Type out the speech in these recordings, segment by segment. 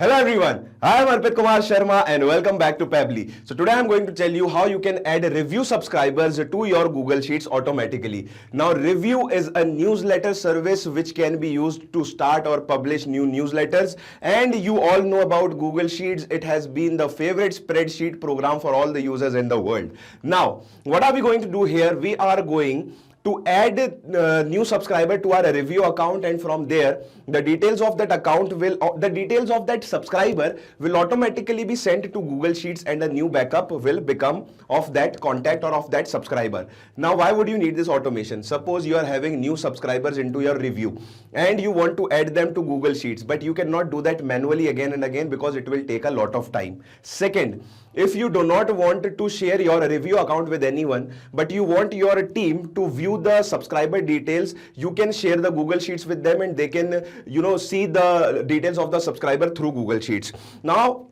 Hello everyone, I am Arpit Kumar Sharma and welcome back to Pabbly. So today I am going to tell you how you can add Revue subscribers to your Google Sheets automatically. Now Revue is a newsletter service which can be used to start or publish new newsletters, and you all know about Google Sheets. It has been the favorite spreadsheet program for all the users in the world. Now what are we going to do here? We are going to add new subscriber to our Revue account, and from there the details of that account will the details of that subscriber will automatically be sent to Google Sheets, and a new backup will become of that contact or of that subscriber. Now why would you need this automation? Suppose you are having new subscribers into your Revue and you want to add them to Google Sheets, but you cannot do that manually again and again because it will take a lot of time. Second, if you do not want to share your Revue account with anyone, but you want your team to view the subscriber details, you can share the Google Sheets with them and they can, see the details of the subscriber through Google Sheets. Now,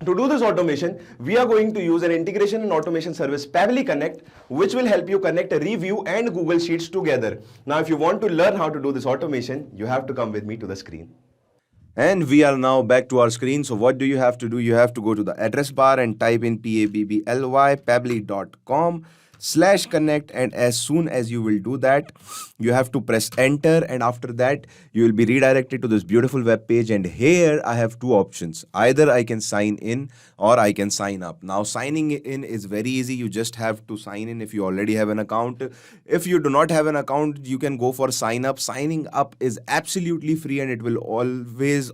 to do this automation, we are going to use an integration and automation service, Pabbly Connect, which will help you connect Revue and Google Sheets together. Now, if you want to learn how to do this automation, you have to come with me to the screen. And we are now back to our screen. So what do you have to do? You have to go to the address bar and type in pabbly.com/connect, and as soon as you will do that, you have to press enter, and after that you will be redirected to this beautiful web page. And here I have two options: either I can sign in or I can sign up. Now signing in is very easy. You just have to sign in if you already have an account. If you do not have an account, you can go for sign up. Signing up is absolutely free, and it will always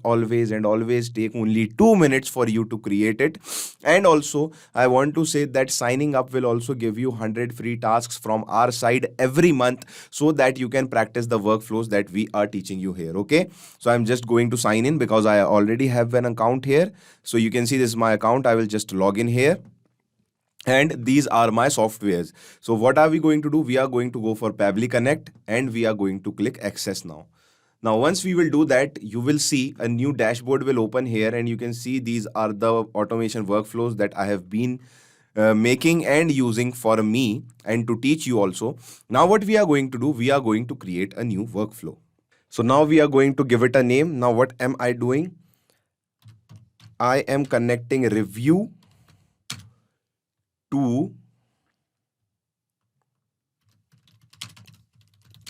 take only 2 minutes for you to create it. And also I want to say that signing up will also give you 100 free tasks from our side every month, so that you can practice the workflows that we are teaching you here. Okay, so I'm just going to sign in because I already have an account here. So you can see this is my account. I will just log in here, and these are my softwares. So what are we going to do? We are going to go for Pabbly Connect, and we are going to click access now. Now, once we will do that, you will see a new dashboard will open here, and you can see these are the automation workflows that I have been making and using for me and to teach you also. Now what we are going to do, we are going to create a new workflow. So now we are going to give it a name. Now what am I doing? I am connecting Revue to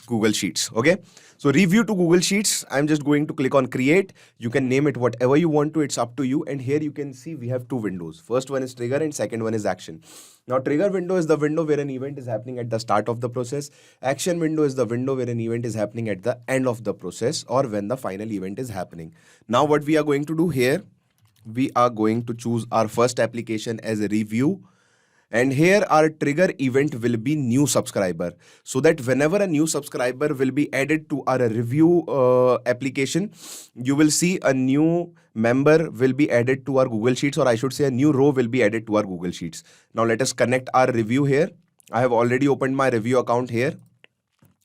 Google Sheets. Okay, so Revue to Google Sheets. I'm just going to click on create. You can name it whatever you want to, it's up to you. And here you can see we have two windows. First one is trigger and second one is action. Now trigger window is the window where an event is happening at the start of the process. Action window is the window where an event is happening at the end of the process, or when the final event is happening. Now what we are going to do here, we are going to choose our first application as a Revue. And here our trigger event will be new subscriber, so that whenever a new subscriber will be added to our Revue application, you will see a new member will be added to our Google Sheets, or I should say a new row will be added to our Google Sheets. Now let us connect our Revue here. I have already opened my Revue account here.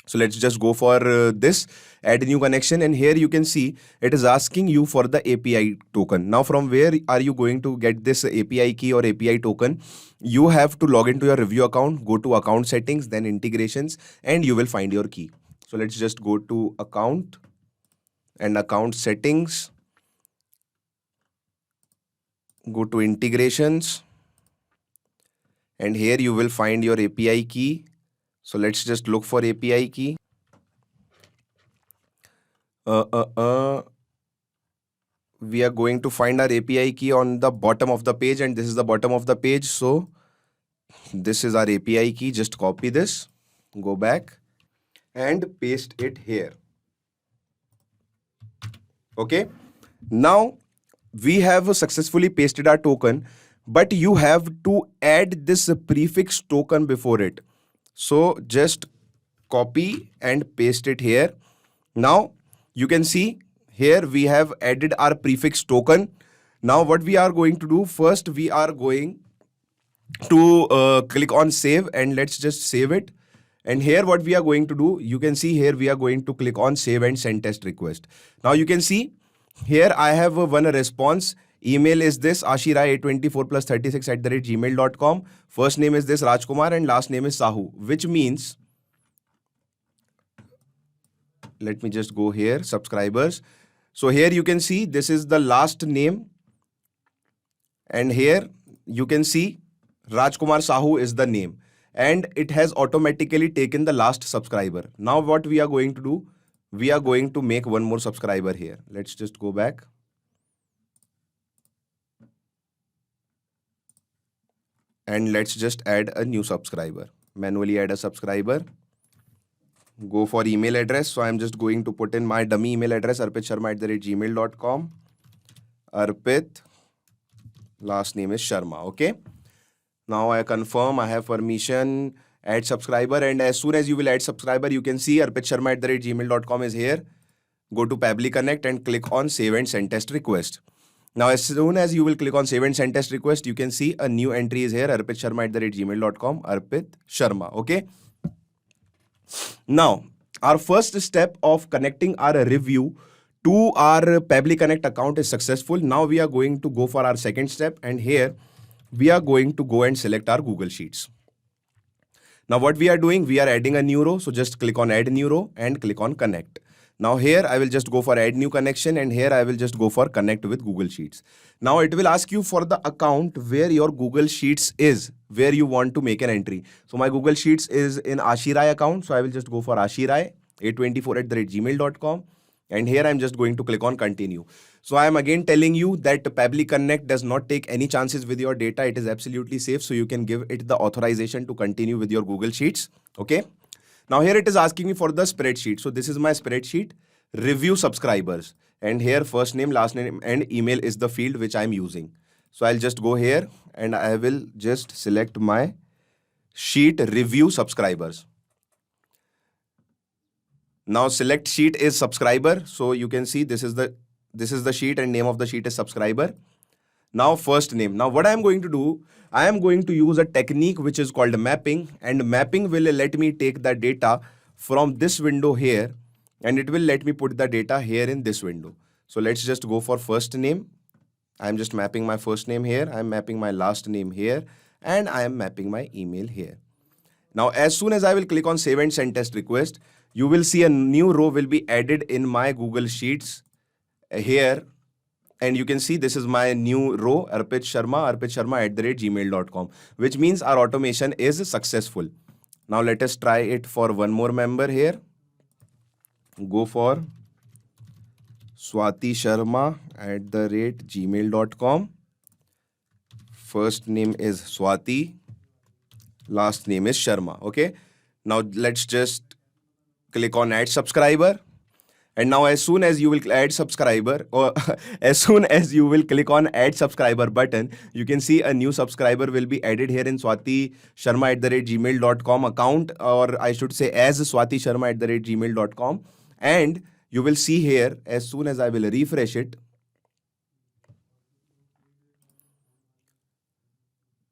So let's just go for this, add a new connection, and here you can see it is asking you for the API token. Now from where are you going to get this API key or API token? You have to log into your Revue account, go to account settings, then integrations, and you will find your key. So let's just go to account and account settings, go to integrations, and here you will find your API key. So let's just look for API key. We are going to find our API key on the bottom of the page, and this is the bottom of the page. So this is our API key. Just copy this, go back and paste it here. Okay. Now we have successfully pasted our token, but you have to add this prefix token before it. So just copy and paste it here. Now you can see here we have added our prefix token. Now what we are going to do, first we are going to click on save, and let's just save it. And here what we are going to do, you can see here we are going to click on save and send test request. Now you can see here I have one response. Email is this ashira824+36@gmail.com. First name is this Rajkumar and last name is Sahu, which means, let me just go here, subscribers. So here you can see this is the last name, and here you can see Rajkumar Sahu is the name, and it has automatically taken the last subscriber. Now what we are going to do, we are going to make one more subscriber here. Let's just go back. And let's just add a new subscriber. Manually add a subscriber. Go for email address. So I'm just going to put in my dummy email address, arpitsharma@gmail.com. Arpit, last name is Sharma. Okay. Now I confirm I have permission, add subscriber, and as soon as you will add subscriber, you can see arpitsharma@gmail.com is here. Go to Pabbly Connect and click on save and send test request. Now, as soon as you will click on save and send test request, you can see a new entry is here, arpitsharma@gmail.com, Arpit Sharma. Okay. Now, our first step of connecting our review to our Pabbly Connect account is successful. Now we are going to go for our second step, and here we are going to go and select our Google Sheets. Now what we are doing, we are adding a new row. So just click on add new row and click on connect. Now here I will just go for add new connection, and here I will just go for connect with Google Sheets. Now it will ask you for the account where your Google Sheets is, where you want to make an entry. So my Google Sheets is in Ashirai account. So I will just go for Ashirai824@gmail.com. And here I'm just going to click on continue. So I am again telling you that Pabbly Connect does not take any chances with your data. It is absolutely safe. So you can give it the authorization to continue with your Google Sheets. Okay. Now here it is asking me for the spreadsheet. So this is my spreadsheet, review subscribers. And here first name, last name and email is the field which I'm using. So I'll just go here and I will just select my sheet review subscribers. Now select sheet is subscriber. So you can see this is the sheet and name of the sheet is subscriber. Now first name. Now what I am going to do, I am going to use a technique which is called mapping, and mapping will let me take the data from this window here and it will let me put the data here in this window. So let's just go for first name. I am just mapping my first name here. I am mapping my last name here and I am mapping my email here. Now as soon as I will click on save and send test request, you will see a new row will be added in my Google Sheets here. And you can see this is my new row, Arpit Sharma@gmail.com, which means our automation is successful. Now let us try it for one more member here. Go for Swati Sharma@gmail.com. First name is Swati. Last name is Sharma. Okay. Now let's just click on add subscriber. And now as soon as you will add subscriber, or as soon as you will click on add subscriber button, you can see a new subscriber will be added here in Swati Sharma@gmail.com account, or I should say as Swati Sharma@gmail.com. And you will see here, as soon as I will refresh it.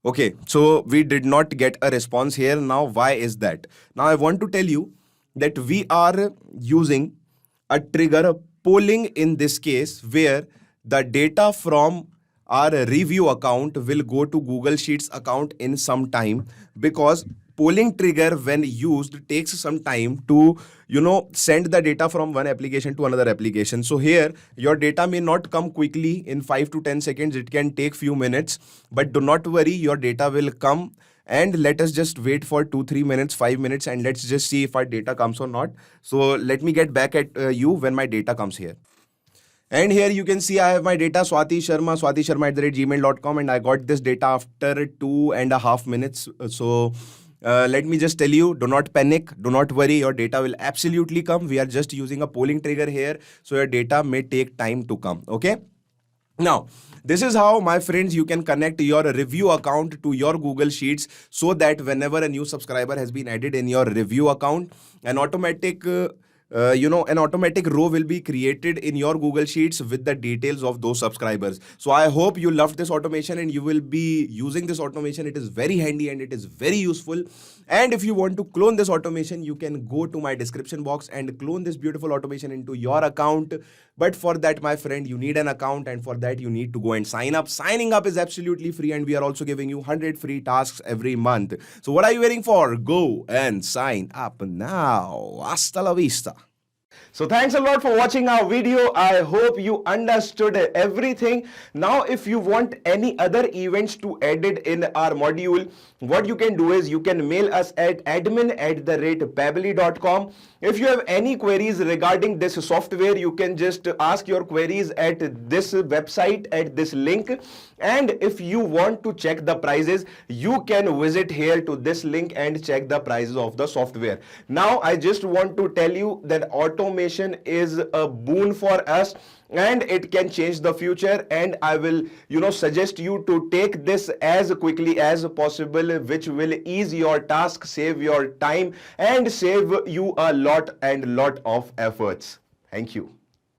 Okay, so we did not get a response here. Now, why is that? Now, I want to tell you that we are using a trigger polling in this case, where the data from our review account will go to Google Sheets account in some time, because polling trigger when used takes some time to send the data from one application to another application. So here your data may not come quickly in 5 to 10 seconds. It can take few minutes, but do not worry, your data will come. And let us just wait for 2-3 minutes, 5 minutes, and let's just see if our data comes or not. So let me get back at you when my data comes here. And here you can see I have my data, Swati Sharma@gmail.com, and I got this data after 2.5 minutes. So let me just tell you, do not panic, do not worry, your data will absolutely come. We are just using a polling trigger here, so your data may take time to come. Okay. Now, this is how, my friends, you can connect your review account to your Google Sheets, so that whenever a new subscriber has been added in your review account, an automatic row will be created in your Google Sheets with the details of those subscribers. So I hope you loved this automation and you will be using this automation. It is very handy and it is very useful. And if you want to clone this automation, you can go to my description box and clone this beautiful automation into your account. But for that, my friend, you need an account, and for that you need to go and sign up. Signing up is absolutely free, and we are also giving you 100 free tasks every month. So what are you waiting for? Go and sign up now. Hasta la vista. So thanks a lot for watching our video. I hope you understood everything. Now, if you want any other events to edit in our module, what you can do is you can mail us at admin@pabbly.com. If you have any queries regarding this software, you can just ask your queries at this website, at this link. And if you want to check the prices, you can visit here to this link and check the prices of the software. Now, I just want to tell you that automation is a boon for us and it can change the future, and I will suggest you to take this as quickly as possible, which will ease your task, save your time, and save you a lot of efforts. Thank you.